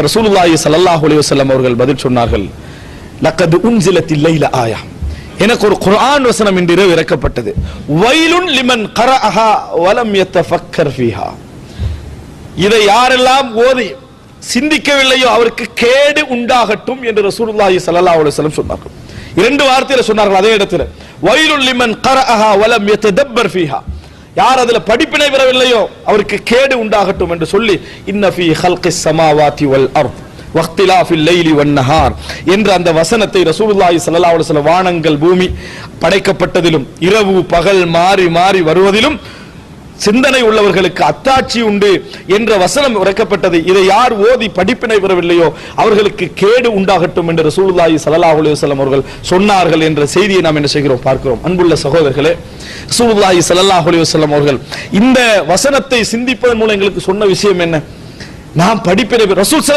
ரசூலுல்லாஹி ஸல்லல்லாஹு அலைஹி வஸல்லம் அவர்கள் பதில் சொன்னார்கள், லக்கத் உன்சிலத்தில் லைல ஆயா, எனக்கு ஒரு குர்ஆன் வசனம் இன்று இரவு இறக்கப்பட்டது. வைலுன் லிமன் கரஅஹா வலம் யதஃபக்கர் ஃபீஹா, இதை யாரெல்லாம் ஓதி சிந்திக்கவில்லையோ அவருக்கு கேடு உண்டாகட்டும் என்று ரசூலுல்லாஹி ஸல்லல்லாஹு அலைஹி வஸல்லம் சொன்னார்கள். இரண்டு வார்த்தையில சொன்னார்கள் அதே இடத்துல, வைலுன் லிமன் கரஅஹா வலம் யததப்பர் ஃபீஹா, யார் அதுல படிப்பினை பெறவில்லையோ அவருக்கு கேடு உண்டாகட்டும் என்று சொல்லி, இன்ன ஃபீ ஹல்கிஸ் ஸமாவாதி வல் அர்த் வக்திலாஃபில் லைலி வன் நஹார் என்ற அந்த வசனத்தை ரசூலுல்லாஹி ஸல்லல்லாஹு அலைஹி வஸல்லம், வானங்கள் பூமி படைக்கப்பட்டதிலும் இரவு பகல் மாறி மாறி வருவதிலும் சிந்தனை உள்ளவர்களுக்கு அத்தாட்சி உண்டு என்ற வசனம் இறக்கப்பட்டது. இதை யார் ஓதி படிப்பினை பெறவில்லையோ அவர்களுக்கு கேடு உண்டாகட்டும் என்று ரசூலுல்லாஹி ஸல்லல்லாஹு அலைஹி வஸல்லம் அவர்கள் சொன்னார்கள் என்ற செய்தியை நாம் என்ன செய்கிறோம், பார்க்கிறோம். அன்புள்ள சகோதரர்களே, ரசூலுல்லாஹி ஸல்லல்லாஹு அலைஹி வஸல்லம் அவர்கள் இந்த வசனத்தை சிந்திப்பதன் மூலம் எங்களுக்கு சொன்ன விஷயம் என்ன? நாம் படிப்பினை ரசூல்